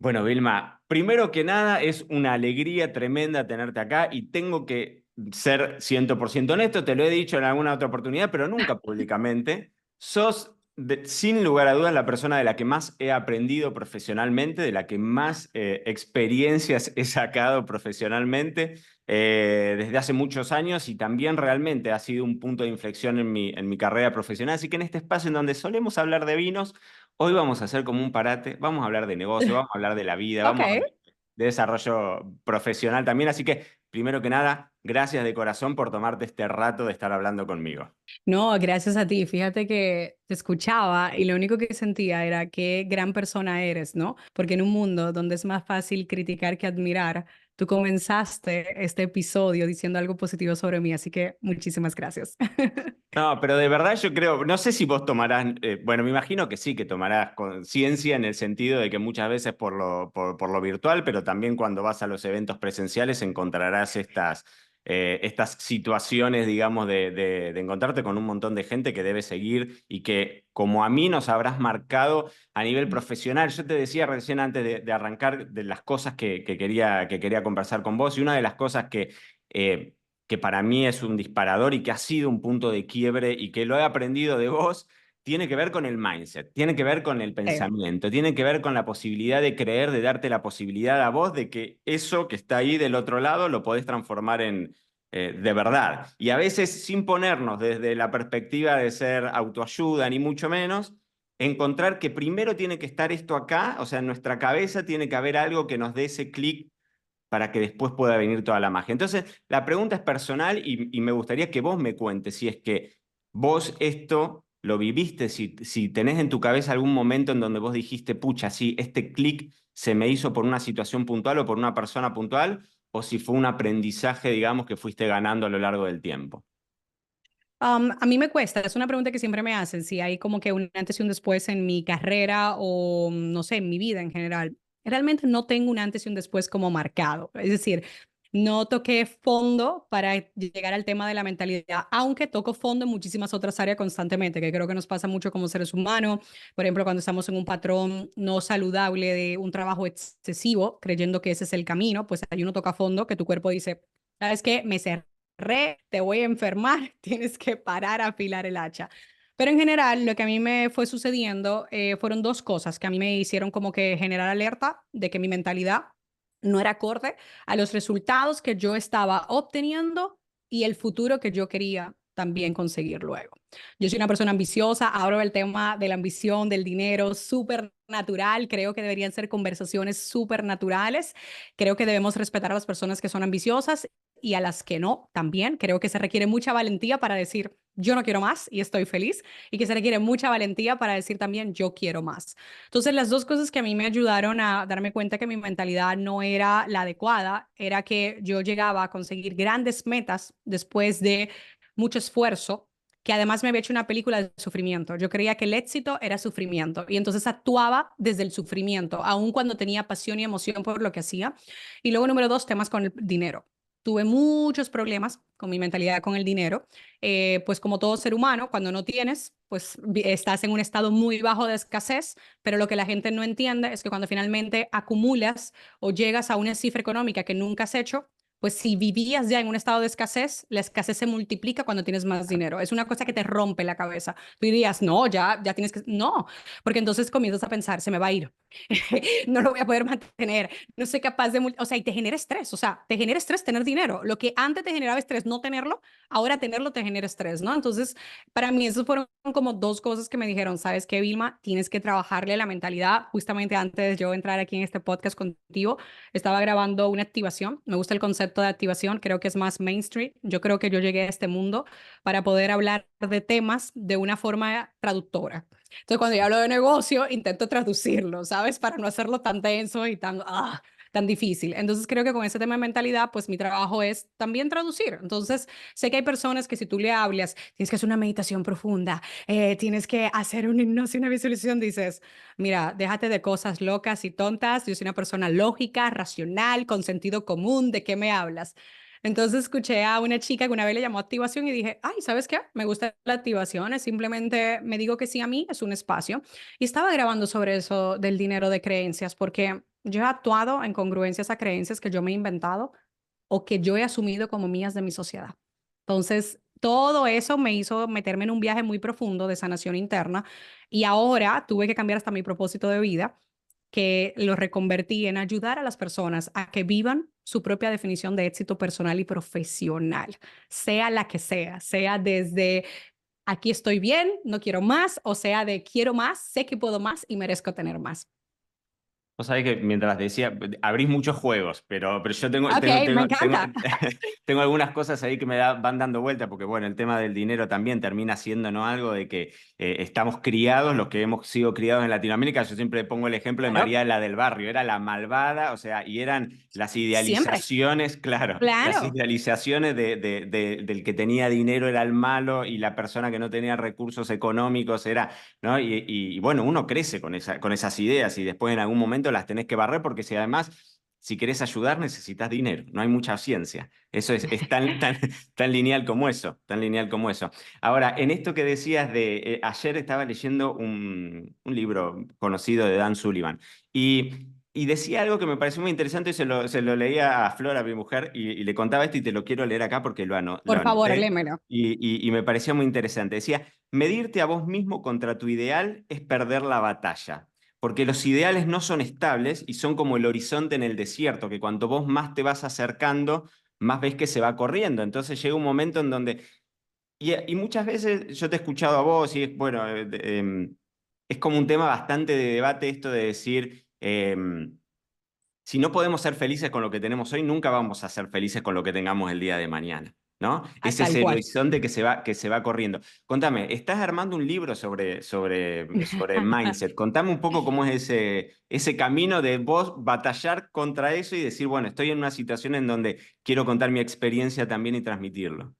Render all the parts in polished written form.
Bueno, Vilma, primero que nada es una alegría tremenda tenerte acá y tengo que ser 100% honesto, te lo he dicho en alguna otra oportunidad, pero nunca públicamente. Sos, sin lugar a dudas, la persona de la que más he aprendido profesionalmente, de la que más experiencias he sacado profesionalmente desde hace muchos años y también realmente ha sido un punto de inflexión en mi carrera profesional. Así que en este espacio en donde solemos hablar de vinos, hoy vamos a hacer como un parate, vamos a hablar de negocio, vamos a hablar de la vida, Ok. vamos a hablar de desarrollo profesional también. Así que, primero que nada, gracias de corazón por tomarte este rato de estar hablando conmigo. No, gracias a ti. Fíjate que te escuchaba y lo único que sentía era qué gran persona eres, ¿no? Porque en un mundo donde es más fácil criticar que admirar, tú comenzaste este episodio diciendo algo positivo sobre mí, así que muchísimas gracias. No, pero de verdad yo creo, no sé si vos tomarás, bueno, me imagino que sí, que tomarás conciencia en el sentido de que muchas veces por lo virtual, pero también cuando vas a los eventos presenciales encontrarás estas situaciones, digamos, de encontrarte con un montón de gente que debe seguir y que como a mí nos habrás marcado a nivel profesional. Yo te decía recién antes de arrancar de las cosas que quería conversar con vos y una de las cosas eh, que para mí es un disparador y que ha sido un punto de quiebre y que lo he aprendido de vos, tiene que ver con el mindset, tiene que ver con el pensamiento, tiene que ver con la posibilidad de creer, de darte la posibilidad a vos de que eso que está ahí del otro lado lo podés transformar en de verdad. Y a veces sin ponernos desde la perspectiva de ser autoayuda, ni mucho menos, encontrar que primero tiene que estar esto acá, o sea, en nuestra cabeza tiene que haber algo que nos dé ese clic para que después pueda venir toda la magia. Entonces, la pregunta es personal y me gustaría que vos me cuentes si es que vos esto lo viviste, si tenés en tu cabeza algún momento en donde vos dijiste, pucha, sí, este clic se me hizo por una situación puntual o por una persona puntual, o si fue un aprendizaje, digamos, que fuiste ganando a lo largo del tiempo. A mí me cuesta, es una pregunta que siempre me hacen, si hay como que un antes y un después en mi carrera o no sé, en mi vida en general. Realmente no tengo un antes y un después como marcado. Es decir, no toqué fondo para llegar al tema de la mentalidad, aunque toco fondo en muchísimas otras áreas constantemente, que creo que nos pasa mucho como seres humanos. Por ejemplo, cuando estamos en un patrón no saludable de un trabajo excesivo, creyendo que ese es el camino, pues ahí uno toca fondo, que tu cuerpo dice, ¿sabes qué? Me cerré, te voy a enfermar, tienes que parar a afilar el hacha. Pero en general, lo que a mí me fue sucediendo fueron dos cosas que a mí me hicieron como que generar alerta de que mi mentalidad no era acorde a los resultados que yo estaba obteniendo y el futuro que yo quería también conseguir luego. Yo soy una persona ambiciosa, hablo del tema de la ambición, del dinero, súper natural, creo que deberían ser conversaciones súper naturales, creo que debemos respetar a las personas que son ambiciosas y a las que no también. Creo que se requiere mucha valentía para decir yo no quiero más y estoy feliz y que se requiere mucha valentía para decir también yo quiero más. Entonces, las dos cosas que a mí me ayudaron a darme cuenta que mi mentalidad no era la adecuada, era que yo llegaba a conseguir grandes metas después de mucho esfuerzo, que además me había hecho una película de sufrimiento. Yo creía que el éxito era sufrimiento y entonces actuaba desde el sufrimiento, aun cuando tenía pasión y emoción por lo que hacía. Y luego, número dos, temas con el dinero. Tuve muchos problemas con mi mentalidad con el dinero, pues como todo ser humano, cuando no tienes, pues estás en un estado muy bajo de escasez, pero lo que la gente no entiende es que cuando finalmente acumulas o llegas a una cifra económica que nunca has hecho, pues si vivías ya en un estado de escasez, la escasez se multiplica cuando tienes más dinero. Es una cosa que te rompe la cabeza. Tú dirías, no, ya tienes que... No, porque entonces comienzas a pensar, se me va a ir, no lo voy a poder mantener, no soy capaz de... O sea, y te genera estrés, o sea, te genera estrés tener dinero. Lo que antes te generaba estrés no tenerlo, ahora tenerlo te genera estrés, ¿no? Entonces, para mí, esos fueron como dos cosas que me dijeron, ¿sabes qué, Vilma? Tienes que trabajarle la mentalidad. Justamente antes de yo entrar aquí en este podcast contigo, estaba grabando una activación. Me gusta el concepto de activación, creo que es más mainstream. Yo creo que yo llegué a este mundo para poder hablar de temas de una forma traductora. Entonces, cuando yo hablo de negocio, intento traducirlo, ¿sabes? Para no hacerlo tan denso y tan difícil. Entonces, creo que con ese tema de mentalidad, pues mi trabajo es también traducir. Entonces, sé que hay personas que si tú le hablas, tienes que hacer una meditación profunda, tienes que hacer un hipnosis, una visualización, dices, mira, déjate de cosas locas y tontas, yo soy una persona lógica, racional, con sentido común, ¿de qué me hablas? Entonces escuché a una chica que una vez le llamó activación y dije, ay, ¿sabes qué? Me gusta la activación, es simplemente me digo que sí a mí, es un espacio. Y estaba grabando sobre eso del dinero de creencias, porque Yo he actuado en congruencias a creencias que yo me he inventado o que yo he asumido como mías de mi sociedad. Entonces, todo eso me hizo meterme en un viaje muy profundo de sanación interna y ahora tuve que cambiar hasta mi propósito de vida, que lo reconvertí en ayudar a las personas a que vivan su propia definición de éxito personal y profesional, sea la que sea desde aquí estoy bien, no quiero más, o sea de quiero más, sé que puedo más y merezco tener más. Vos sabés que mientras decía, abrís muchos juegos, pero yo tengo, Ok, tengo, me tengo, tengo, encanta. tengo algunas cosas ahí que van dando vuelta, porque bueno, el tema del dinero también termina siendo, ¿no? Algo de que estamos criados, los que hemos sido criados en Latinoamérica, yo siempre pongo el ejemplo de Claro, María la del Barrio, era la malvada, o sea, y eran las siempre. idealizaciones, claro, las Claro. idealizaciones del que tenía dinero era el malo y la persona que no tenía recursos económicos era, ¿no? Y bueno, uno crece con esas ideas y después en algún momento las tenés que barrer porque si además, si querés ayudar, necesitas dinero. No hay mucha ciencia. Eso es tan lineal como eso, tan lineal como eso. Ahora, en esto que decías ayer estaba leyendo un libro conocido de Dan Sullivan y decía algo que me pareció muy interesante y se lo leía a Flora, mi mujer, y le contaba esto y te lo quiero leer acá porque lo Por favor, anoté lémelo. y me parecía muy interesante. Decía, medirte a vos mismo contra tu ideal es perder la batalla, porque los ideales no son estables y son como el horizonte en el desierto, que cuanto vos más te vas acercando, más ves que se va corriendo. Entonces llega un momento en donde, y muchas veces yo te he escuchado a vos y es, bueno, es como un tema bastante de debate esto de decir, si no podemos ser felices con lo que tenemos hoy, nunca vamos a ser felices con lo que tengamos el día de mañana, ¿no? Ese es Tal el cual. horizonte que se va corriendo. Contame, estás armando un libro sobre mindset. Contame un poco cómo es ese camino de vos batallar contra eso y decir, bueno, estoy en una situación en donde quiero contar mi experiencia también y transmitirlo.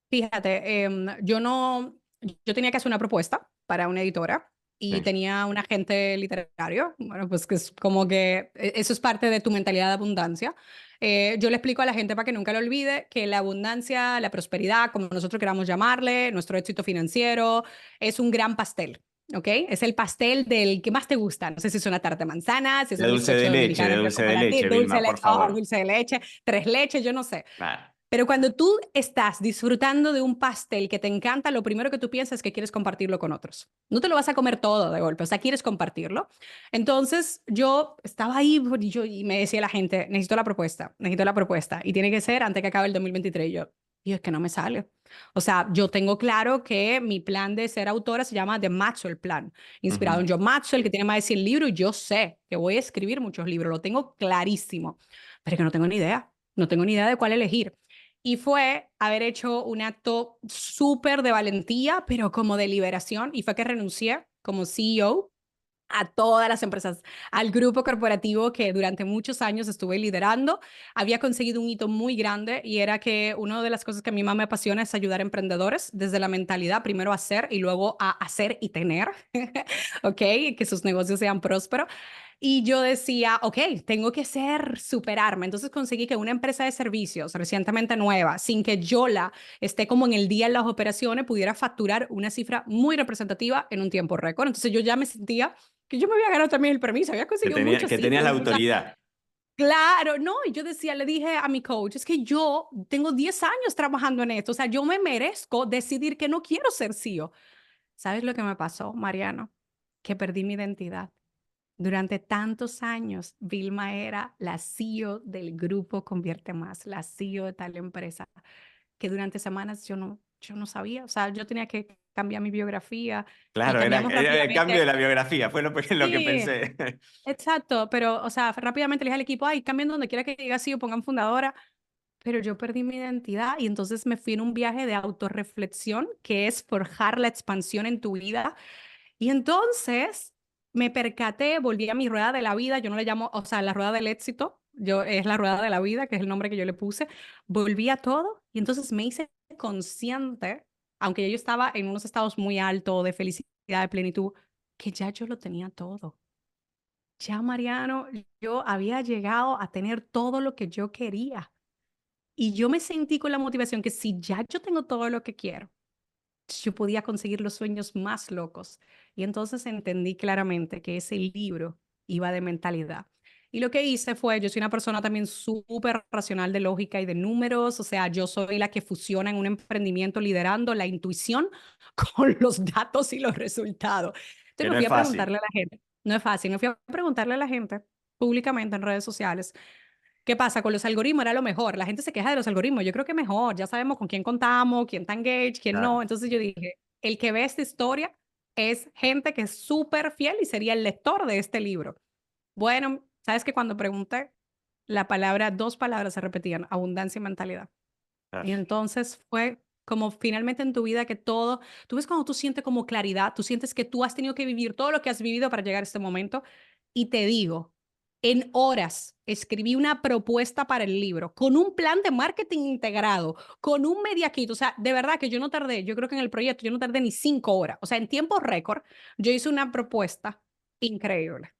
Fíjate, yo no, yo tenía que hacer una propuesta para una editora y Sí. tenía un agente literario. Bueno, pues que es como que eso es parte de tu mentalidad de abundancia. Yo le explico a la gente para que nunca lo olvide que la abundancia, la prosperidad, como nosotros queramos llamarle, nuestro éxito financiero, es un gran pastel. ¿Ok? Es el pastel del que más te gusta. No sé si es una tarta de manzana, si es De un dulce bizcocho de leche, de dominicano dulce de leche, dulce de Vilma, por leche, oh, favor. dulce de leche, tres leches, yo no sé. Claro. Pero cuando tú estás disfrutando de un pastel que te encanta, lo primero que tú piensas es que quieres compartirlo con otros. No te lo vas a comer todo de golpe, o sea, quieres compartirlo. Entonces yo estaba ahí y me decía la gente, necesito la propuesta, necesito la propuesta. Y tiene que ser antes que acabe el 2023. Y es que no me sale. O sea, yo tengo claro que mi plan de ser autora se llama The Maxwell Plan, inspirado Ujú. en John Maxwell, que tiene más de 100 libros, y yo sé que voy a escribir muchos libros, lo tengo clarísimo, pero que no tengo ni idea. No tengo ni idea de cuál elegir. Y fue haber hecho un acto súper de valentía, pero como de liberación, y fue que renuncié como CEO a todas las empresas, al grupo corporativo que durante muchos años estuve liderando. Había conseguido un hito muy grande y era que una de las cosas que a mí más me apasiona es ayudar a emprendedores desde la mentalidad, primero a hacer y luego a hacer y tener, ¿ok? Que sus negocios sean prósperos. Y yo decía, ok, tengo que superarme. Entonces conseguí que una empresa de servicios recientemente nueva, sin que yo la esté como en el día en las operaciones, pudiera facturar una cifra muy representativa en un tiempo récord. Entonces yo ya me sentía que yo me había ganado también el permiso, había Que, conseguido tenía, muchas que tenías citas. la O sea, autoridad. claro, no, y yo decía, le dije a mi coach, es que yo tengo 10 años trabajando en esto, o sea, yo me merezco decidir que no quiero ser CEO. ¿Sabes lo que me pasó, Mariano? Que perdí mi identidad. Durante tantos años, Vilma era la CEO del grupo Convierte Más, la CEO de tal empresa, que durante semanas yo no sabía, o sea, yo tenía que cambiar mi biografía y Claro, era, cambiamos era el cambio de rápidamente. la biografía, fue lo que Sí, pensé. exacto, pero, o sea, rápidamente le dije al equipo, ay, cambien donde quiera que diga CEO, pongan fundadora, pero yo perdí mi identidad y entonces me fui en un viaje de autorreflexión, que es forjar la expansión en tu vida y entonces me percaté, volví a mi rueda de la vida, yo no le llamo, o sea, la rueda del éxito, yo es la rueda de la vida, que es el nombre que yo le puse, volví a todo y entonces me hice consciente, aunque ya yo estaba en unos estados muy altos de felicidad, de plenitud, que ya yo lo tenía todo. Ya, Mariano, yo había llegado a tener todo lo que yo quería y yo me sentí con la motivación que si ya yo tengo todo lo que quiero, yo podía conseguir los sueños más locos. Y entonces entendí claramente que ese libro iba de mentalidad. Y lo que hice fue, yo soy una persona también súper racional de lógica y de números, o sea, yo soy la que fusiona en un emprendimiento liderando la intuición con los datos y los resultados. Entonces Que me no fui es a fácil. preguntarle a la gente, no es fácil, me fui a preguntarle a la gente públicamente en redes sociales. ¿Qué pasa? Con los algoritmos era lo mejor. La gente se queja de los algoritmos. Yo creo que mejor. Ya sabemos con quién contamos, quién está engaged, quién no. Claro, Entonces yo dije, el que ve esta historia es gente que es súper fiel y sería el lector de este libro. Bueno, sabes que cuando pregunté, la palabra, dos palabras se repetían, abundancia y mentalidad. claro. Y entonces fue como finalmente en tu vida que todo, tú ves cuando tú sientes como claridad, tú sientes que tú has tenido que vivir todo lo que has vivido para llegar a este momento. Y te digo, en horas escribí una propuesta para el libro, con un plan de marketing integrado, con un media kit. O sea, de verdad que yo no tardé, yo creo que en el proyecto yo no tardé ni 5 horas. O sea, en tiempo récord, yo hice una propuesta increíble.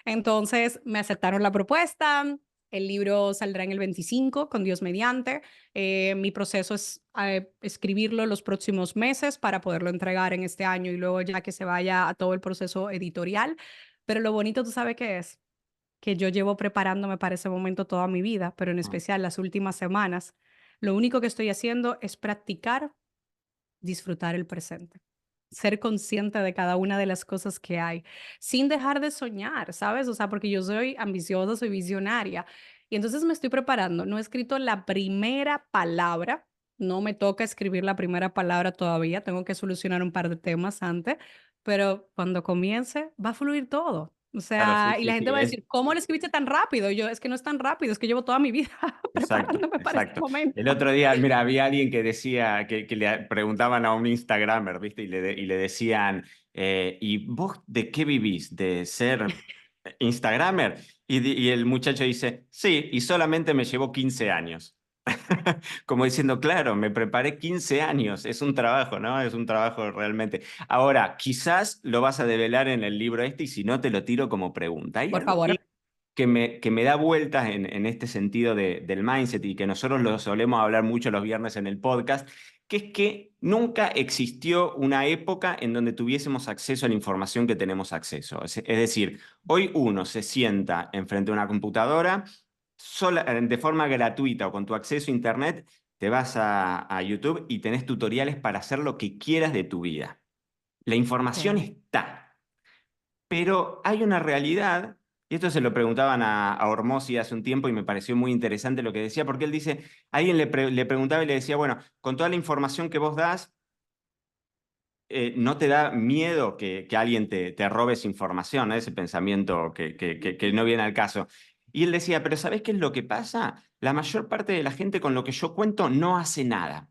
Entonces me aceptaron la propuesta. El libro saldrá en el 25, con Dios mediante. Mi proceso es escribirlo los próximos meses para poderlo entregar en este año y luego ya que se vaya a todo el proceso editorial. Pero lo bonito, ¿tú sabes qué es? Que yo llevo preparándome para ese momento toda mi vida, pero en Mm. especial las últimas semanas. Lo único que estoy haciendo es practicar, disfrutar el presente, ser consciente de cada una de las cosas que hay, sin dejar de soñar, ¿sabes? O sea, porque yo soy ambiciosa, soy visionaria. Y entonces me estoy preparando. No he escrito la primera palabra, no me toca escribir la primera palabra todavía, tengo que solucionar un par de temas antes, pero cuando comience va a fluir todo. O Claro, sí, sea, y sí, la sí. gente va a decir, ¿cómo lo escribiste tan rápido? Y yo, es que no es tan rápido, es que llevo toda mi vida Exacto, preparándome para este exacto. El momento. otro día, mira, había alguien que decía, que le preguntaban a un Instagramer, ¿viste? Y le decían, ¿y vos de qué vivís? ¿De ser Instagramer? Y el muchacho dice, sí, y solamente me llevó 15 años. Como diciendo, claro, me preparé 15 años, es un trabajo, ¿no? Es un trabajo realmente. Ahora, quizás lo vas a develar en el libro este y si no, te lo tiro como pregunta. Hay Por algo favor. que me da vueltas en este sentido del mindset y que nosotros lo solemos hablar mucho los viernes en el podcast, que es que nunca existió una época en donde tuviésemos acceso a la información que tenemos acceso. Es decir, hoy uno se sienta enfrente de una computadora de forma gratuita o con tu acceso a Internet, te vas a YouTube y tenés tutoriales para hacer lo que quieras de tu vida. La información Sí. está. Pero hay una realidad, y esto se lo preguntaban a Hormozzi hace un tiempo y me pareció muy interesante lo que decía, porque él dice, alguien le preguntaba y le decía, bueno, con toda la información que vos das, ¿no te da miedo que alguien te robe esa información, ¿no? Ese pensamiento que no viene al caso? Y él decía, pero ¿sabés qué es lo que pasa? La mayor parte de la gente con lo que yo cuento no hace nada.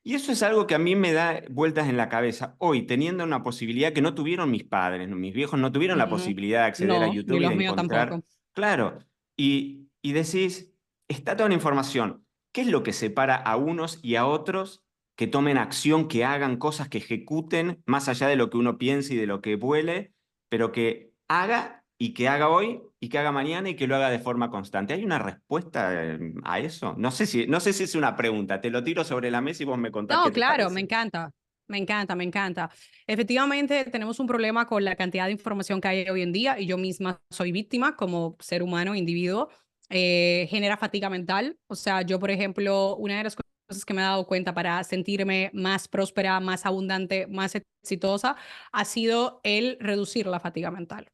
Y eso es algo que a mí me da vueltas en la cabeza. Hoy, teniendo una posibilidad que no tuvieron mis padres, ¿no? Mis viejos no tuvieron la Ujú. posibilidad de acceder a No, ni YouTube y de los míos encontrar. tampoco. Claro, y decís, está toda la información. ¿Qué es lo que separa a unos y a otros que tomen acción, que hagan cosas, que ejecuten, más allá de lo que uno piense y de lo que vuele, pero que haga y que haga hoy y que haga mañana y que lo haga de forma constante? ¿Hay una respuesta a eso? No sé si es una pregunta, te lo tiro sobre la mesa y vos me contás qué No, te claro, me parece. encanta, me encanta, me encanta. Efectivamente, tenemos un problema con la cantidad de información que hay hoy en día y yo misma soy víctima como ser humano, individuo. Genera fatiga mental. O sea, yo, por ejemplo, una de las cosas que me he dado cuenta para sentirme más próspera, más abundante, más exitosa, ha sido el reducir la fatiga mental.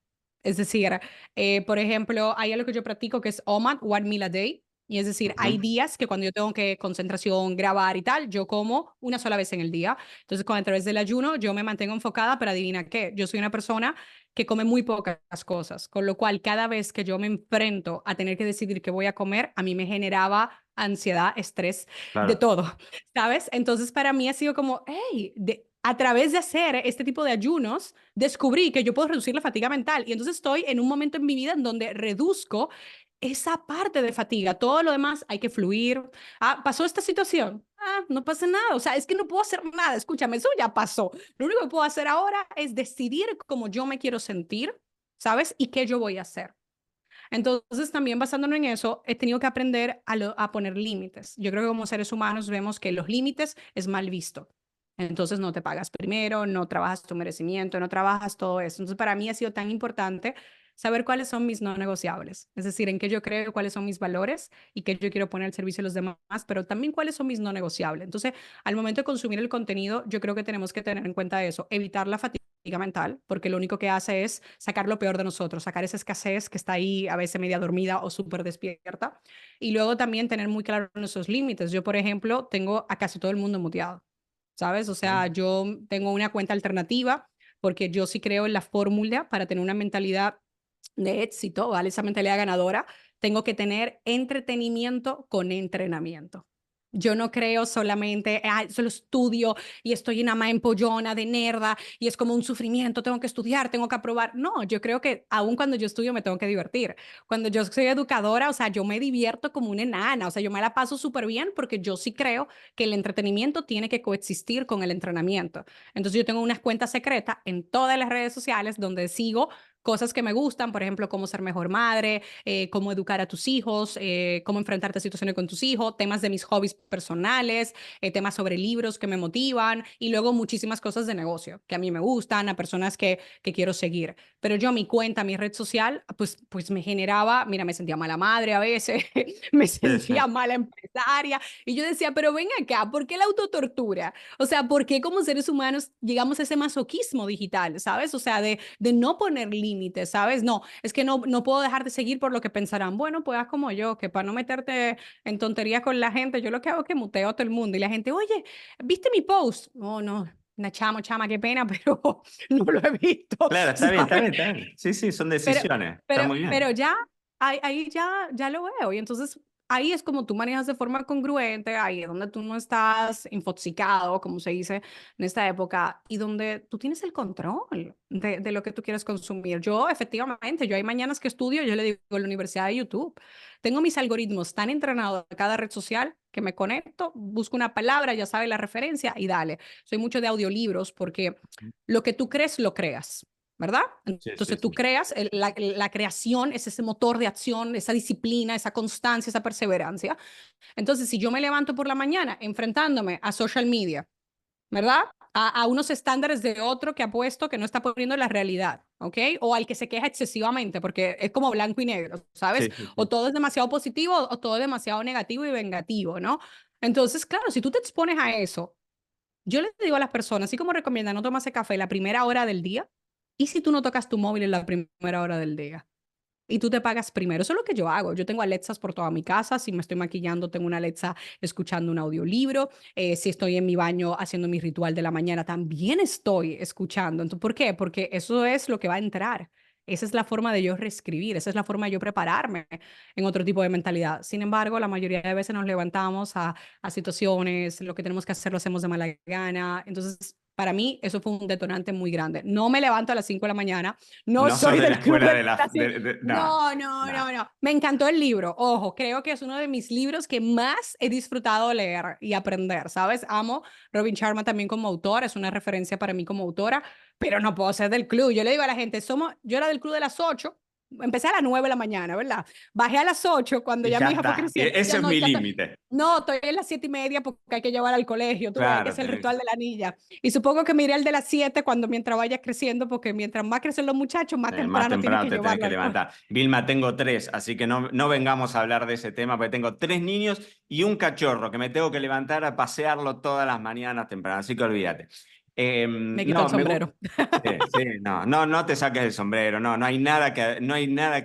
Es decir, por ejemplo, hay algo que yo practico que es OMAD, One Meal a Day. Y es decir, hay Ujú. días que cuando yo tengo que concentración, grabar y tal, yo como una sola vez en el día. Entonces, a través del ayuno, yo me mantengo enfocada, pero adivina qué, yo soy una persona que come muy pocas cosas, con lo cual cada vez que yo me enfrento a tener que decidir qué voy a comer, a mí me generaba ansiedad, estrés, de Claro, todo, ¿sabes? Entonces, para mí ha sido como, hey, a través de hacer este tipo de ayunos, descubrí que yo puedo reducir la fatiga mental. Y entonces estoy en un momento en mi vida en donde reduzco esa parte de fatiga. Todo lo demás hay que fluir. Ah, pasó esta situación. Ah, no pasa nada. O sea, es que no puedo hacer nada. Escúchame, eso ya pasó. Lo único que puedo hacer ahora es decidir cómo yo me quiero sentir, ¿sabes? Y qué yo voy a hacer. Entonces, también basándonos en eso, he tenido que aprender a poner límites. Yo creo que como seres humanos vemos que los límites es mal visto. Entonces, no te pagas primero, no trabajas tu merecimiento, no trabajas todo eso. Entonces, para mí ha sido tan importante saber cuáles son mis no negociables, es decir, en qué yo creo, cuáles son mis valores y qué yo quiero poner al servicio de los demás, pero también cuáles son mis no negociables. Entonces, al momento de consumir el contenido, yo creo que tenemos que tener en cuenta eso, evitar la fatiga mental, porque lo único que hace es sacar lo peor de nosotros, sacar esa escasez que está ahí a veces media dormida o súper despierta, y luego también tener muy claro nuestros límites. Yo, por ejemplo, tengo a casi todo el mundo muteado, ¿sabes? O sea, yo tengo una cuenta alternativa porque yo sí creo en la fórmula para tener una mentalidad de éxito, ¿vale? Esa mentalidad ganadora, tengo que tener entretenimiento con entrenamiento. Yo no creo solamente, solo estudio y estoy en ama empollona de nerda y es como un sufrimiento, tengo que estudiar, tengo que aprobar. No, yo creo que aun cuando yo estudio me tengo que divertir. Cuando yo soy educadora, o sea, yo me divierto como una enana, o sea, yo me la paso súper bien porque yo sí creo que el entretenimiento tiene que coexistir con el entrenamiento. Entonces yo tengo unas cuentas secretas en todas las redes sociales donde sigo cosas que me gustan, por ejemplo, cómo ser mejor madre, cómo educar a tus hijos, cómo enfrentarte a situaciones con tus hijos, temas de mis hobbies personales, temas sobre libros que me motivan y luego muchísimas cosas de negocio que a mí me gustan, a personas que quiero seguir. Pero yo mi cuenta, mi red social, pues me generaba, mira, me sentía mala madre a veces, me Sí, sí. sentía mala empresaria y yo decía, pero ven acá, ¿por qué la autotortura? O sea, ¿por qué como seres humanos llegamos a ese masoquismo digital, ¿sabes? O sea, de no poner límites, ¿sabes? No, es que no puedo dejar de seguir por lo que pensarán. Bueno, pues haz como yo, que para no meterte en tonterías con la gente, yo lo que hago es que muteo a todo el mundo y la gente, oye, ¿viste mi post? No, no, una chama, qué pena, pero no lo he visto, Claro, está bien, está ¿sabes? bien, está bien. Sí, sí, son Pero, decisiones. Está pero, muy pero bien. ya, ahí ya lo veo. Y entonces ahí es como tú manejas de forma congruente, ahí es donde tú no estás infoxicado, como se dice en esta época, y donde tú tienes el control de lo que tú quieres consumir. Yo, efectivamente, yo hay mañanas que estudio, yo le digo en la Universidad de YouTube, tengo mis algoritmos tan entrenados a cada red social que me conecto, busco una palabra, ya sabes la referencia y dale. Soy mucho de audiolibros porque lo que tú crees, lo creas. ¿Verdad? Sí, sí, Entonces tú sí. creas, la creación es ese motor de acción, esa disciplina, esa constancia, esa perseverancia. Entonces, si yo me levanto por la mañana enfrentándome a social media, ¿verdad? A unos estándares de otro que ha puesto que no está poniendo la realidad, ¿ok? O al que se queja excesivamente, porque es como blanco y negro, ¿sabes? Sí, sí, O sí. todo es demasiado positivo o todo es demasiado negativo y vengativo, ¿no? Entonces, claro, si tú te expones a eso, yo les digo a las personas, así como recomiendan no tomarse café la primera hora del día, ¿y si tú no tocas tu móvil en la primera hora del día? Y tú te pagas primero. Eso es lo que yo hago. Yo tengo Alexas por toda mi casa. Si me estoy maquillando, tengo una Alexa escuchando un audiolibro. Si estoy en mi baño haciendo mi ritual de la mañana, también estoy escuchando. Entonces, ¿por qué? Porque eso es lo que va a entrar. Esa es la forma de yo reescribir, esa es la forma de yo prepararme en otro tipo de mentalidad. Sin embargo, la mayoría de veces nos levantamos a situaciones, lo que tenemos que hacer lo hacemos de mala gana. Entonces, para mí, eso fue un detonante muy grande. No me levanto a las 5 de la mañana, no No sos soy de la del club escuela de de la... las No, no, no, no. no, no. Me encantó el libro. Ojo, creo que es uno de mis libros que más he disfrutado leer y aprender, ¿sabes? Amo Robin Sharma también como autor, es una referencia para mí como autora, pero no puedo ser del club. Yo le digo a la gente, yo era del club de las 8, empecé a las 9 de la mañana, ¿verdad? Bajé a las 8 cuando Y ya ya mi hija fue está. creciendo. Ya Ese es no, mi ya está. límite. No, estoy en las 7:30 porque hay que llevar al colegio, tú ves, hay que Claro, hacer el ritual de la niña. Y supongo que me iré al de las 7 cuando mientras vaya creciendo, porque mientras más crecen los muchachos, más más temprano tienen temprano que te tenés llevarlo que al colegio. levantar. Vilma, tengo tres, así que no vengamos a hablar de ese tema, porque tengo tres niños y un cachorro que me tengo que levantar a pasearlo todas las mañanas temprano, así que olvídate. Me quito el No, sombrero. sí, sí, no te saques el sombrero, no hay nada que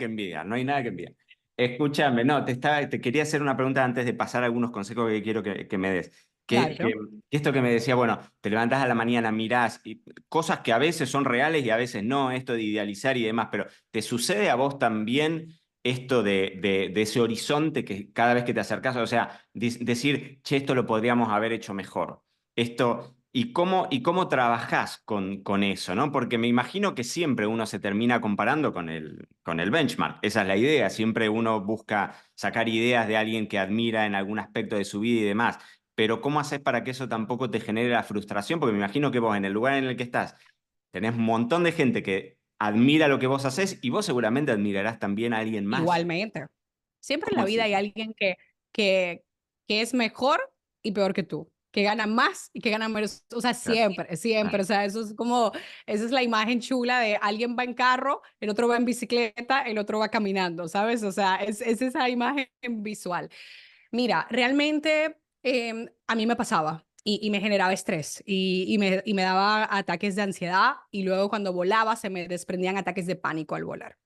envidiar, no hay nada que envidiar. Escúchame, no, te quería hacer una pregunta antes de pasar algunos consejos que quiero que me des. Que Claro. esto que me decía, bueno, te levantás a la mañana, mirás, y cosas que a veces son reales y a veces no, esto de idealizar y demás, pero ¿te sucede a vos también esto de ese horizonte que cada vez que te acercás, o sea, decir, che, esto lo podríamos haber hecho mejor? Esto, ¿y cómo trabajás con eso, ¿no? Porque me imagino que siempre uno se termina comparando con el benchmark. Esa es la idea. Siempre uno busca sacar ideas de alguien que admira en algún aspecto de su vida y demás. Pero ¿cómo haces para que eso tampoco te genere la frustración? Porque me imagino que vos en el lugar en el que estás tenés un montón de gente que admira lo que vos haces y vos seguramente admirarás también a alguien más. Igualmente. Siempre en ¿Cómo la es vida hay eso? alguien que es mejor y peor que tú. que ganan más y que ganan menos. O sea, Claro, siempre, siempre. claro. O sea, eso es como, esa es la imagen chula de alguien va en carro, el otro va en bicicleta, el otro va caminando, ¿sabes? O sea, es esa imagen visual. Mira, realmente a mí me pasaba y me generaba estrés y me daba ataques de ansiedad y luego cuando volaba se me desprendían ataques de pánico al volar.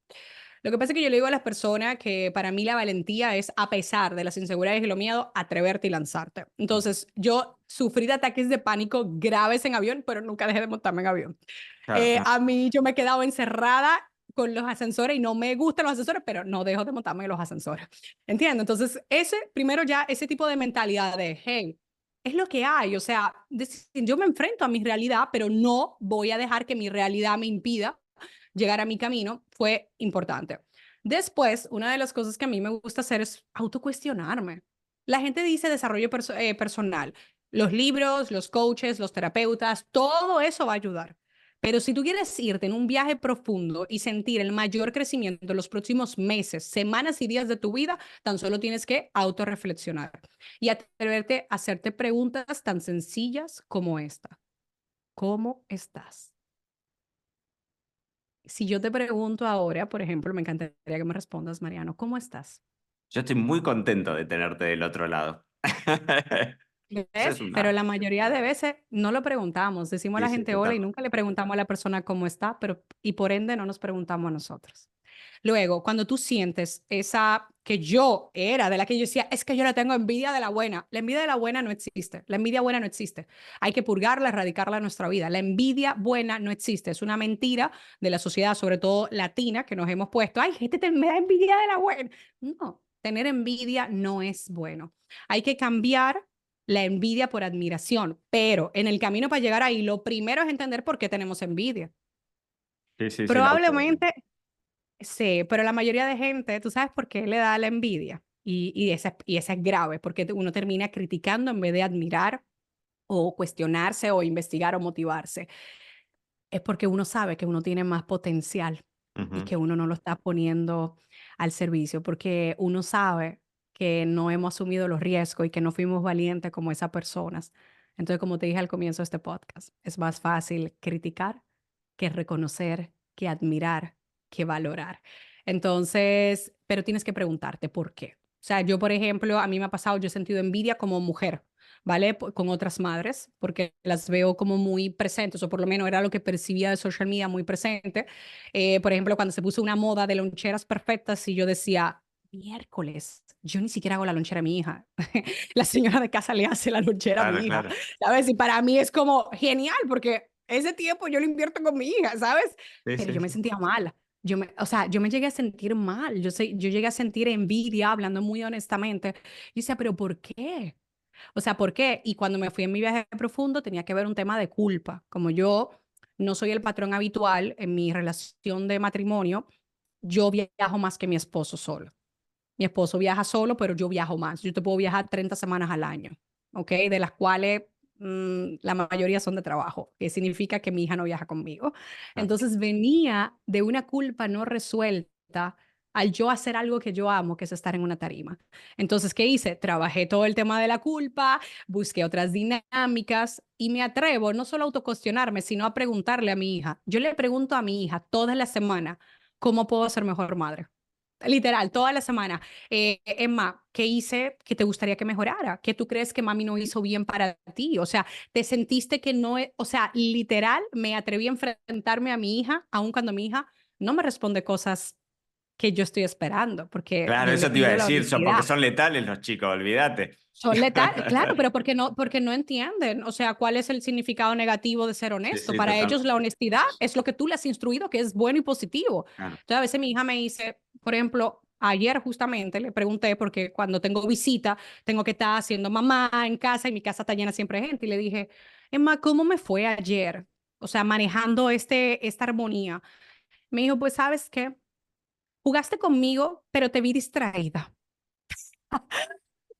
Lo que pasa es que yo le digo a las personas que para mí la valentía es, a pesar de las inseguridades y lo miedo, atreverte y lanzarte. Entonces, yo sufrí de ataques de pánico graves en avión, pero nunca dejé de montarme en avión. Claro, claro. A mí yo me he quedado encerrada con los ascensores y no me gustan los ascensores, pero no dejo de montarme en los ascensores. ¿Entiendes? Entonces, primero ya, ese tipo de mentalidad de, hey, es lo que hay. O sea, yo me enfrento a mi realidad, pero no voy a dejar que mi realidad me impida llegar a mi camino, fue importante. Después, una de las cosas que a mí me gusta hacer es autocuestionarme. La gente dice desarrollo personal. Los libros, los coaches, los terapeutas, todo eso va a ayudar. Pero si tú quieres irte en un viaje profundo y sentir el mayor crecimiento en los próximos meses, semanas y días de tu vida, tan solo tienes que autorreflexionar y atreverte a hacerte preguntas tan sencillas como esta. ¿Cómo estás? Si yo te pregunto ahora, por ejemplo, me encantaría que me respondas, Mariano, ¿cómo estás? Yo estoy muy contento de tenerte del otro lado. Eso ¿Ves? es Pero una... la mayoría de veces no lo preguntamos. Decimos a Sí, la sí, gente hola total. y nunca le preguntamos a la persona cómo está, pero y por ende no nos preguntamos a nosotros. Luego, cuando tú sientes esa que yo era de la que yo decía, es que yo le tengo envidia de la envidia de la buena no existe, la envidia buena no existe. Hay que purgarla, erradicarla de nuestra vida. La envidia buena no existe, es una mentira de la sociedad, sobre todo latina, que nos hemos puesto, ay, gente me da envidia de la buena. No, tener envidia no es bueno. Hay que cambiar la envidia por admiración, pero en el camino para llegar ahí, lo primero es entender por qué tenemos envidia. Sí, sí, sí, la auto. Probablemente sí, pero la mayoría de gente, ¿tú sabes por qué le da la envidia? Y esa es grave, porque uno termina criticando en vez de admirar o cuestionarse o investigar o motivarse. Es porque uno sabe que uno tiene más potencial y Ujú. que uno no lo está poniendo al servicio, porque uno sabe que no hemos asumido los riesgos y que no fuimos valientes como esas personas. Entonces, como te dije al comienzo de este podcast, es más fácil criticar que reconocer, que admirar, que valorar. Entonces, pero tienes que preguntarte por qué. O sea, yo, por ejemplo, a mí me ha pasado, yo he sentido envidia como mujer, ¿vale? Con otras madres, porque las veo como muy presentes, o por lo menos era lo que percibía de social media muy presente. Por ejemplo, cuando se puso una moda de loncheras perfectas y yo decía, miércoles, yo ni siquiera hago la lonchera a mi hija. La señora de casa le hace la lonchera a Claro, mi hija, claro. ¿sabes? Y para mí es como genial, porque ese tiempo yo lo invierto con mi hija, ¿sabes? Sí, Pero sí, yo me sí. sentía mal. O sea, yo me llegué a sentir mal. Yo llegué a sentir envidia, hablando muy honestamente. Y decía, pero ¿por qué? O sea, ¿por qué? Y cuando me fui en mi viaje profundo tenía que ver un tema de culpa. Como yo no soy el patrón habitual en mi relación de matrimonio, yo viajo más que mi esposo solo. Mi esposo viaja solo, pero yo viajo más. Yo te puedo viajar 30 semanas al año, ¿ok? De las cuales la mayoría son de trabajo, que significa que mi hija no viaja conmigo. Claro. Entonces venía de una culpa no resuelta al yo hacer algo que yo amo, que es estar en una tarima. Entonces, ¿qué hice? Trabajé todo el tema de la culpa, busqué otras dinámicas y me atrevo no solo a autocuestionarme, sino a preguntarle a mi hija. Yo le pregunto a mi hija toda la semana, ¿cómo puedo ser mejor madre? Literal, toda la semana. Emma, ¿qué hice que te gustaría que mejorara? ¿Qué tú crees que mami no hizo bien para ti? O sea, te sentiste que no, o sea, literal, me atreví a enfrentarme a mi hija, aun cuando mi hija no me responde cosas que yo estoy esperando, porque Claro, yo le eso te iba a pido la decir, porque honestidad. son letales los chicos, olvídate. Son letales, claro, pero porque no entienden, o sea, cuál es el significado negativo de ser Sí, honesto. sí, Para ellos la totalmente. honestidad es lo que tú les has instruido que es bueno y positivo. Claro. Entonces a veces mi hija me dice, por ejemplo, ayer justamente le pregunté, porque cuando tengo visita, tengo que estar haciendo mamá en casa y mi casa está llena siempre de gente, y le dije, Emma, ¿cómo me fue ayer? O sea, manejando esta armonía. Me dijo, pues, ¿sabes qué? Jugaste conmigo, pero te vi distraída.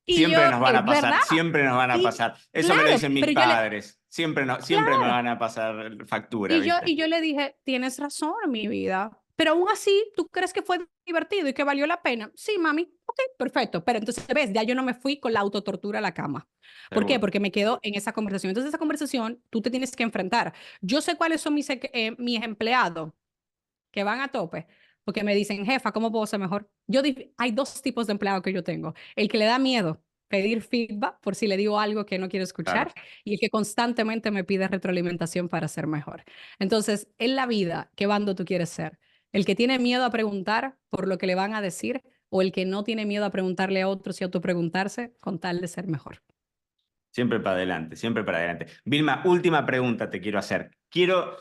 Y Siempre yo, nos van es a verdad. pasar, siempre nos van a Y pasar. Eso me lo claro, dicen mis pero yo le, padres. Siempre, no, siempre me claro, van a pasar factura, ¿viste? y yo le dije, tienes razón, mi vida. Pero aún así, ¿tú crees que fue divertido y que valió la pena? Sí, mami. Ok, perfecto. Pero entonces, ves, ya yo no me fui con la autotortura a la cama. ¿Por qué? Seguro. Porque me quedo en esa conversación. Entonces, esa conversación tú te tienes que enfrentar. Yo sé cuáles son mis empleados que van a tope, porque me dicen, jefa, ¿cómo puedo ser mejor? Hay dos tipos de empleado que yo tengo. El que le da miedo pedir feedback por si le digo algo que no quiero Claro. escuchar y el que constantemente me pide retroalimentación para ser mejor. Entonces, en la vida, ¿qué bando tú quieres ser? ¿El que tiene miedo a preguntar por lo que le van a decir o el que no tiene miedo a preguntarle a otros y autopreguntarse con tal de ser mejor? Siempre para adelante, siempre para adelante. Vilma, última pregunta te quiero hacer. Quiero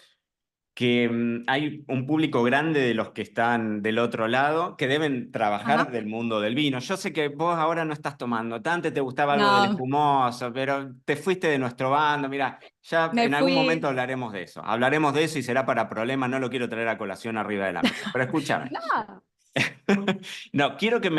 que hay un público grande de los que están del otro lado que deben trabajar Ajá. del mundo del vino. Yo sé que vos ahora no estás tomando tanto, te gustaba algo del No, espumoso, pero te fuiste de nuestro bando. Mira, ya me en algún fui. momento hablaremos de eso. Hablaremos de eso y será para problemas, no lo quiero traer a colación arriba de la mesa. Pero escúchame. No. No, quiero que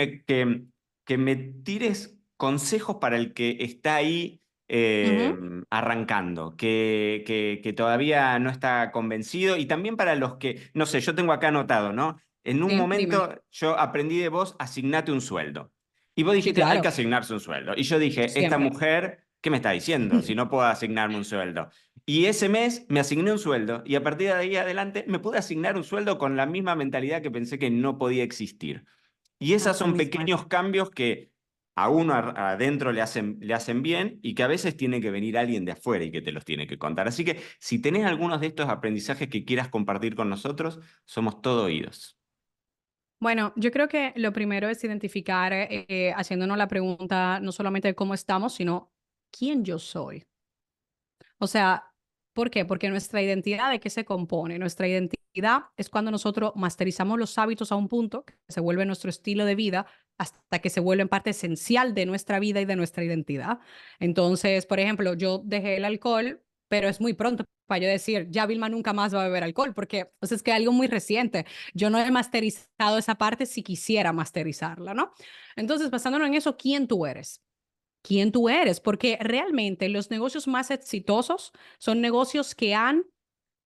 me tires consejos para el que está ahí Ujú. arrancando, que todavía no está convencido y también para los que, no sé, yo tengo acá anotado, ¿no? En un Sí, dime. momento yo aprendí de vos, asignate un sueldo. Y vos Sí, dijiste, hay que claro, asignarse un sueldo. Y yo dije, esta siempre. mujer, ¿qué me está diciendo? Si no puedo asignarme un sueldo. Y ese mes me asigné un sueldo y a partir de ahí adelante me pude asignar un sueldo con la misma mentalidad que pensé que no podía existir. Y esos Así son mismo es. pequeños cambios que a uno adentro le hacen bien y que a veces tiene que venir alguien de afuera y que te los tiene que contar. Así que si tenés algunos de estos aprendizajes que quieras compartir con nosotros, somos todo oídos. Bueno, yo creo que lo primero es identificar, haciéndonos la pregunta no solamente de cómo estamos, sino quién yo soy. O sea, ¿por qué? Porque nuestra identidad, ¿de qué se compone? Nuestra identidad es cuando nosotros masterizamos los hábitos a un punto que se vuelve nuestro estilo de vida hasta que se vuelven parte esencial de nuestra vida y de nuestra identidad. Entonces, por ejemplo, yo dejé el alcohol, pero es muy pronto para yo decir, ya Vilma nunca más va a beber alcohol, porque pues, es que algo muy reciente. Yo no he masterizado esa parte si quisiera masterizarla, ¿no? Entonces, basándonos en eso, ¿quién tú eres? ¿Quién tú eres? Porque realmente los negocios más exitosos son negocios que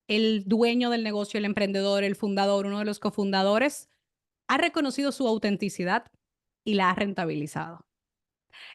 el dueño del negocio, el emprendedor, el fundador, uno de los cofundadores, ha reconocido su autenticidad y la ha rentabilizado.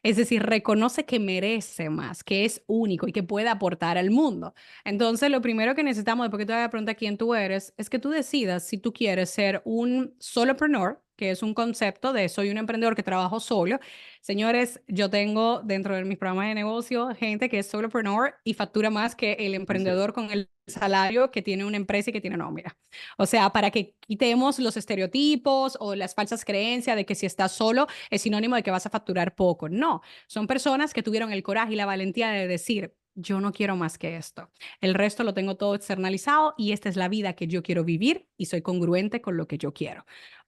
Es decir, reconoce que merece más, que es único y que puede aportar al mundo. Entonces, lo primero que necesitamos, después que te haga la pregunta quién tú eres, es que tú decidas si tú quieres ser un solopreneur, que es un concepto de soy un emprendedor que trabajo solo. Señores, yo tengo dentro de mis programas de negocio gente que es solopreneur y factura más que el Sí. emprendedor con el salario que tiene una empresa y que tiene nómina. O sea, para que quitemos los estereotipos o las falsas creencias de que si estás solo es sinónimo de que vas a facturar poco. No, son personas que tuvieron el coraje y la valentía de decir, yo no quiero más que esto. El resto lo tengo todo externalizado y esta es la vida que yo quiero vivir y soy congruente con lo que yo quiero.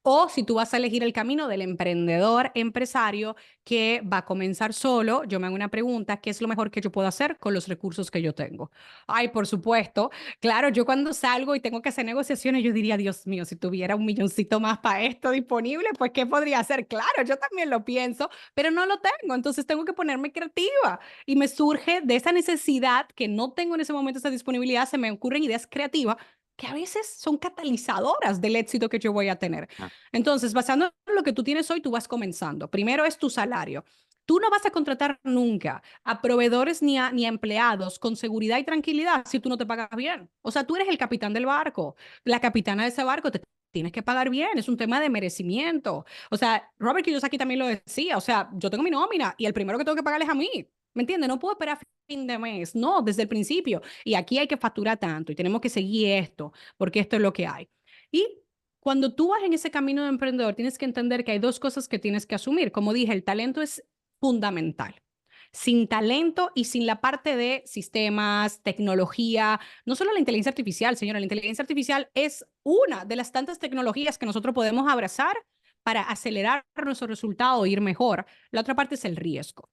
O si tú vas a elegir el camino del emprendedor empresario que va a comenzar solo, yo me hago una pregunta, ¿qué es lo mejor que yo puedo hacer con los recursos que yo tengo? Ay, por supuesto, claro, yo cuando salgo y tengo que hacer negociaciones, yo diría, Dios mío, si tuviera un milloncito más para esto disponible, pues ¿qué podría hacer? Claro, yo también lo pienso, pero no lo tengo, entonces tengo que ponerme creativa y me surge de esa necesidad que no tengo en ese momento esa disponibilidad, se me ocurren ideas creativas que a veces son catalizadoras del éxito que yo voy a tener. Ah, Entonces, basando en lo que tú tienes hoy, tú vas comenzando. Primero es tu salario. Tú no vas a contratar nunca a proveedores ni a empleados con seguridad y tranquilidad si tú no te pagas bien. O sea, tú eres el capitán del barco, la capitana de ese barco, te tienes que pagar bien, es un tema de merecimiento. O sea, Robert Kiyosaki también lo decía, o sea, yo tengo mi nómina y el primero que tengo que pagarle es a mí. ¿Me entiendes? No puedo esperar a fin de mes, no, desde el principio. Y aquí hay que facturar tanto y tenemos que seguir esto, porque esto es lo que hay. Y cuando tú vas en ese camino de emprendedor, tienes que entender que hay dos cosas que tienes que asumir. Como dije, el talento es fundamental. Sin talento y sin la parte de sistemas, tecnología, no solo la inteligencia artificial, señora, la inteligencia artificial es una de las tantas tecnologías que nosotros podemos abrazar para acelerar nuestro resultado e ir mejor. La otra parte es el riesgo.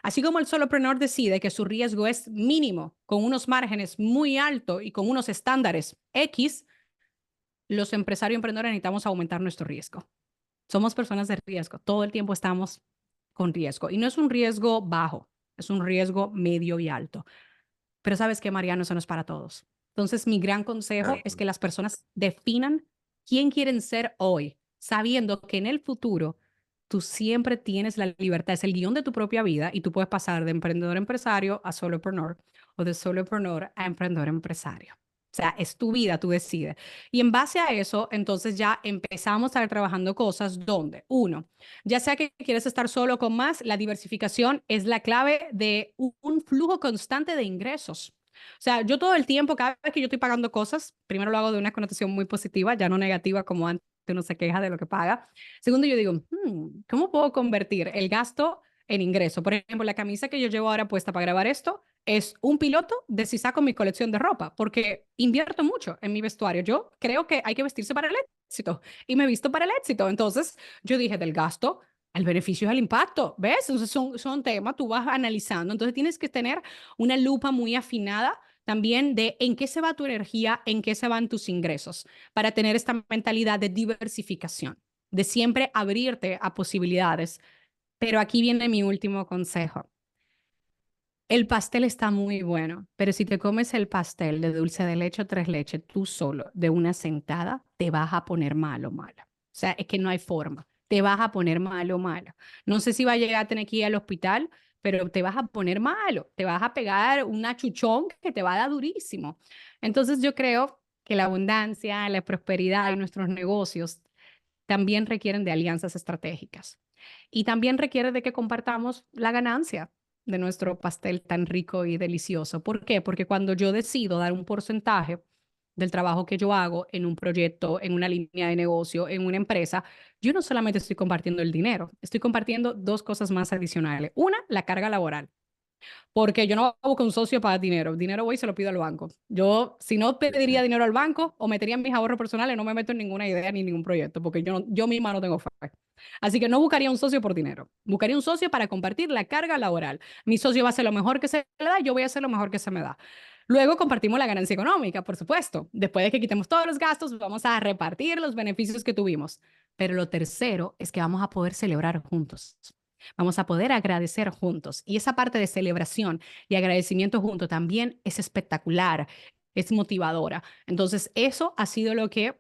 Así como el solopreneur decide que su riesgo es mínimo, con unos márgenes muy altos y con unos estándares X, los empresarios y emprendedores necesitamos aumentar nuestro riesgo. Somos personas de riesgo, todo el tiempo estamos con riesgo y no es un riesgo bajo, es un riesgo medio y alto. Pero sabes que, Mariano, eso no es para todos. Entonces, mi gran consejo claro. es que las personas definan quién quieren ser hoy, sabiendo que en el futuro tú siempre tienes la libertad, es el guión de tu propia vida y tú puedes pasar de emprendedor a empresario a solopreneur o de solopreneur a emprendedor empresario. O sea, es tu vida, tú decides. Y en base a eso, entonces ya empezamos a estar trabajando cosas donde, uno, ya sea que quieres estar solo con más, la diversificación es la clave de un flujo constante de ingresos. O sea, yo todo el tiempo, cada vez que yo estoy pagando cosas, primero lo hago de una connotación muy positiva, ya no negativa como antes uno se queja de lo que paga. Segundo, yo digo, ¿cómo puedo convertir el gasto en ingreso? Por ejemplo, la camisa que yo llevo ahora puesta para grabar esto es un piloto de si saco mi colección de ropa, porque invierto mucho en mi vestuario. Yo creo que hay que vestirse para el éxito y me he visto para el éxito. Entonces, yo dije del gasto al beneficio y al impacto, ¿ves? Entonces son temas, tú vas analizando. Entonces, tienes que tener una lupa muy afinada también de en qué se va tu energía, en qué se van tus ingresos, para tener esta mentalidad de diversificación, de siempre abrirte a posibilidades. Pero aquí viene mi último consejo. El pastel está muy bueno, pero si te comes el pastel de dulce de leche o tres leches tú solo, de una sentada, te vas a poner malo, malo. O sea, es que no hay forma. Te vas a poner malo, malo. No sé si va a llegar a tener que ir al hospital, pero te vas a poner malo. Te vas a pegar un achuchón que te va a dar durísimo. Entonces yo creo que la abundancia, la prosperidad en nuestros negocios también requieren de alianzas estratégicas y también requiere de que compartamos la ganancia de nuestro pastel tan rico y delicioso. ¿Por qué? Porque cuando yo decido dar un porcentaje del trabajo que yo hago en un proyecto, en una línea de negocio, en una empresa, yo no solamente estoy compartiendo el dinero, estoy compartiendo dos cosas más adicionales. Una, la carga laboral. Porque yo no busco un socio para dinero. Dinero voy y se lo pido al banco. Yo, si no Sí, sí. pediría dinero al banco o metería en mis ahorros personales, no me meto en ninguna idea ni ningún proyecto, porque yo misma no tengo fe. Así que no buscaría un socio por dinero. Buscaría un socio para compartir la carga laboral. Mi socio va a hacer lo mejor que se le da, yo voy a hacer lo mejor que se me da. Luego compartimos la ganancia económica, por supuesto. Después de que quitemos todos los gastos, vamos a repartir los beneficios que tuvimos. Pero lo tercero es que vamos a poder celebrar juntos. Vamos a poder agradecer juntos. Y esa parte de celebración y agradecimiento junto también es espectacular, es motivadora. Entonces, eso ha sido lo que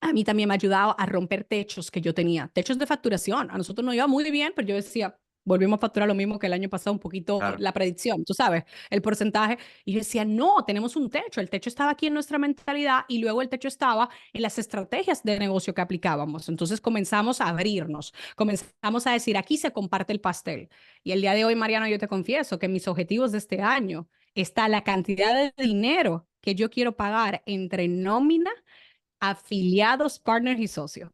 a mí también me ha ayudado a romper techos que yo tenía, techos de facturación. A nosotros nos iba muy bien, pero yo decía, volvimos a facturar lo mismo que el año pasado, un poquito Claro. la predicción, tú sabes, el porcentaje. Y yo decía, no, tenemos un techo. El techo estaba aquí en nuestra mentalidad y luego el techo estaba en las estrategias de negocio que aplicábamos. Entonces comenzamos a abrirnos, comenzamos a decir, aquí se comparte el pastel. Y el día de hoy, Mariano, yo te confieso que en mis objetivos de este año está la cantidad de dinero que yo quiero pagar entre nómina, afiliados, partners y socios.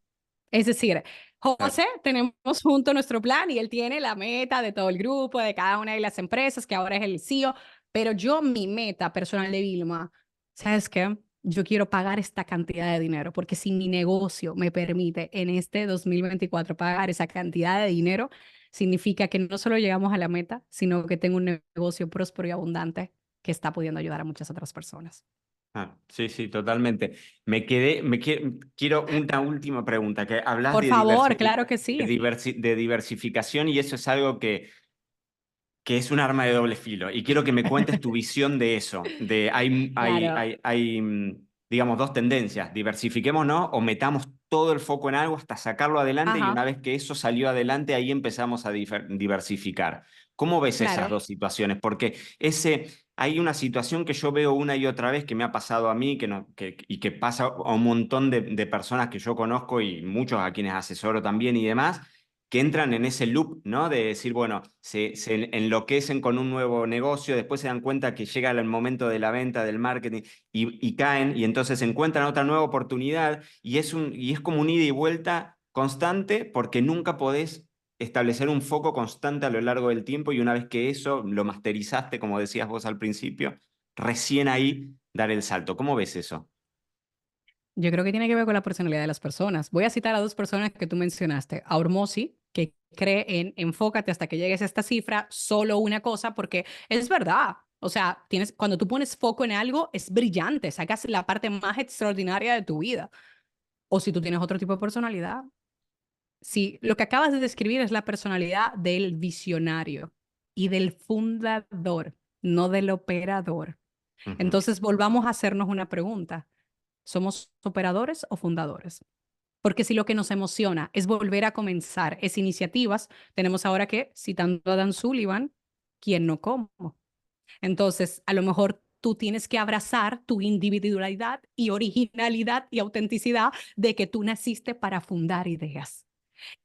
Es decir, Claro. José, tenemos junto nuestro plan y él tiene la meta de todo el grupo, de cada una de las empresas, que ahora es el CEO, pero yo mi meta personal de Vilma, ¿sabes qué? Yo quiero pagar esta cantidad de dinero, porque si mi negocio me permite en este 2024 pagar esa cantidad de dinero, significa que no solo llegamos a la meta, sino que tengo un negocio próspero y abundante que está pudiendo ayudar a muchas otras personas. Sí, sí, totalmente. Quiero una última pregunta, que hablas Por de, favor, claro que sí. de diversificación y eso es algo que es un arma de doble filo. Y quiero que me cuentes tu visión de eso. Claro. Digamos, dos tendencias. Diversifiquémonos o metamos todo el foco en algo hasta sacarlo adelante y una Ajá, vez que eso salió adelante, ahí empezamos a diversificar. ¿Cómo ves esas claro. dos situaciones? Porque hay una situación que yo veo una y otra vez que me ha pasado a mí y que pasa a un montón de personas que yo conozco y muchos a quienes asesoro también y demás que entran en ese loop, ¿no? De decir, bueno, se enloquecen con un nuevo negocio, después se dan cuenta que llega el momento de la venta, del marketing, y caen, y entonces encuentran otra nueva oportunidad, y es como un ida y vuelta constante, porque nunca podés establecer un foco constante a lo largo del tiempo, y una vez que eso lo masterizaste, como decías vos al principio, recién ahí dar el salto. ¿Cómo ves eso? Yo creo que tiene que ver con la personalidad de las personas. Voy a citar a dos personas que tú mencionaste. A Hormozi, que cree en enfócate hasta que llegues a esta cifra, solo una cosa, porque es verdad. O sea, cuando tú pones foco en algo, es brillante, sacas la parte más extraordinaria de tu vida. O si tú tienes otro tipo de personalidad. Sí, lo que acabas de describir es la personalidad del visionario y del fundador, no del operador. Ujú. Entonces, volvamos a hacernos una pregunta. ¿Somos operadores o fundadores? Porque si lo que nos emociona es volver a comenzar, es iniciativas, tenemos ahora que, citando a Dan Sullivan, ¿quién no cómo? Entonces, a lo mejor tú tienes que abrazar tu individualidad y originalidad y autenticidad de que tú naciste para fundar ideas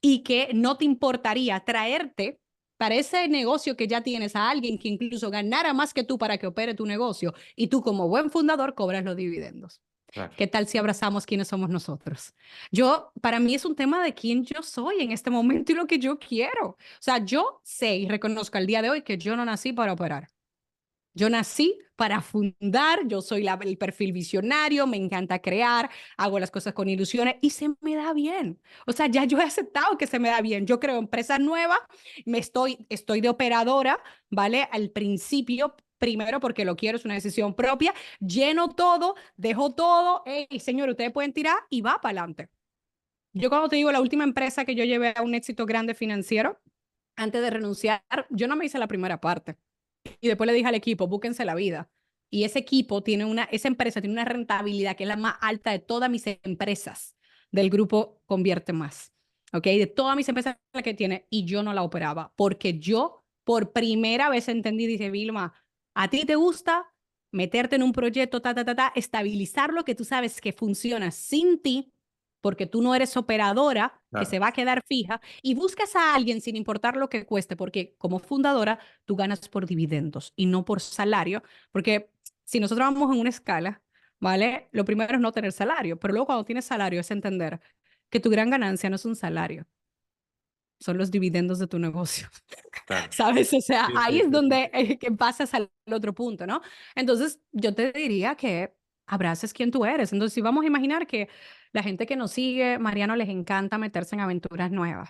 y que no te importaría traerte para ese negocio que ya tienes a alguien que incluso ganara más que tú para que opere tu negocio y tú como buen fundador cobras los dividendos. Claro. ¿Qué tal si abrazamos quiénes somos nosotros? Yo, para mí es un tema de quién yo soy en este momento y lo que yo quiero. O sea, yo sé y reconozco al día de hoy que yo no nací para operar. Yo nací para fundar, yo soy el perfil visionario, me encanta crear, hago las cosas con ilusiones y se me da bien. O sea, ya yo he aceptado que se me da bien. Yo creo empresas nuevas, estoy de operadora, ¿vale? Al principio, primero porque lo quiero, es una decisión propia, lleno todo, dejo todo, hey, señor, ustedes pueden tirar y va para adelante. Yo cuando te digo la última empresa que yo llevé a un éxito grande financiero, antes de renunciar, yo no me hice la primera parte. Y después le dije al equipo, búsquense la vida. Y ese equipo tiene esa empresa tiene una rentabilidad que es la más alta de todas mis empresas del grupo Convierte Más. ¿Ok? De todas mis empresas que tiene. Y yo no la operaba. Porque yo por primera vez entendí, dice Vilma, a ti te gusta meterte en un proyecto, estabilizar lo que tú sabes que funciona sin ti, porque tú no eres operadora, que Claro. se va a quedar fija, y buscas a alguien sin importar lo que cueste, porque como fundadora tú ganas por dividendos y no por salario, porque si nosotros vamos en una escala, ¿vale? Lo primero es no tener salario, pero luego cuando tienes salario es entender que tu gran ganancia no es un salario, son los dividendos de tu negocio. Claro. ¿Sabes? O sea, Sí, ahí sí, es sí, sí. donde que pasas al otro punto, ¿no? Entonces, yo te diría que abraces quien tú eres. Entonces, si vamos a imaginar que la gente que nos sigue, Mariano, les encanta meterse en aventuras nuevas.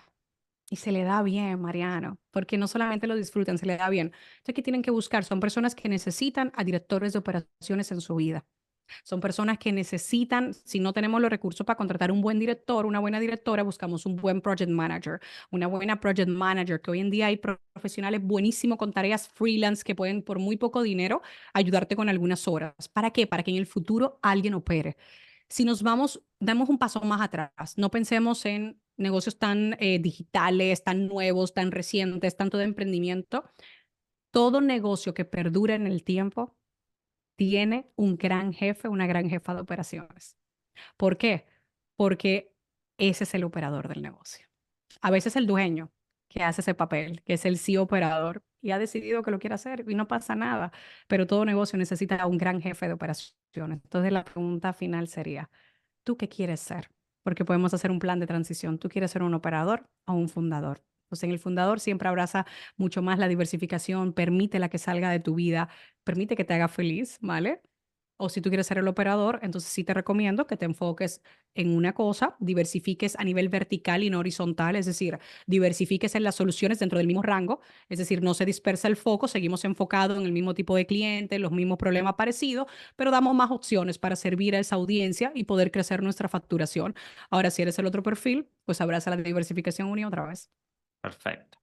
Y se le da bien, Mariano, porque no solamente lo disfrutan, se le da bien. Entonces, ¿qué tienen que buscar? Son personas que necesitan a directores de operaciones en su vida. Son personas que necesitan, si no tenemos los recursos para contratar un buen director, una buena directora, buscamos un buen project manager, una buena project manager, que hoy en día hay profesionales buenísimos con tareas freelance que pueden por muy poco dinero ayudarte con algunas horas. ¿Para qué? Para que en el futuro alguien opere. Si nos vamos, damos un paso más atrás, no pensemos en negocios tan digitales, tan nuevos, tan recientes, tanto de emprendimiento. Todo negocio que perdura en el tiempo tiene un gran jefe, una gran jefa de operaciones. ¿Por qué? Porque ese es el operador del negocio. A veces el dueño que hace ese papel, que es el CEO operador, y ha decidido que lo quiere hacer y no pasa nada, pero todo negocio necesita un gran jefe de operaciones. Entonces la pregunta final sería, ¿tú qué quieres ser? Porque podemos hacer un plan de transición. ¿Tú quieres ser un operador o un fundador? Pues en el fundador siempre abraza mucho más la diversificación, permite la que salga de tu vida, permite que te haga feliz, ¿vale? O si tú quieres ser el operador, entonces sí te recomiendo que te enfoques en una cosa, diversifiques a nivel vertical y no horizontal, es decir, diversifiques en las soluciones dentro del mismo rango, es decir, no se dispersa el foco, seguimos enfocados en el mismo tipo de cliente, los mismos problemas parecidos, pero damos más opciones para servir a esa audiencia y poder crecer nuestra facturación. Ahora, si eres el otro perfil, pues abraza la diversificación una y otra vez. Perfecto.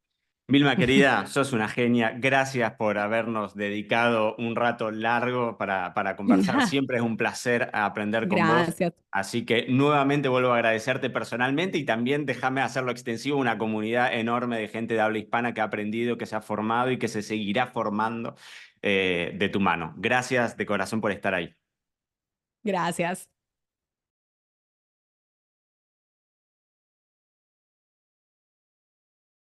Vilma, querida, sos una genia. Gracias por habernos dedicado un rato largo para conversar. Siempre es un placer aprender con vos. Gracias. Así que nuevamente vuelvo a agradecerte personalmente y también déjame hacerlo extensivo, una comunidad enorme de gente de habla hispana que ha aprendido, que se ha formado y que se seguirá formando de tu mano. Gracias de corazón por estar ahí. Gracias.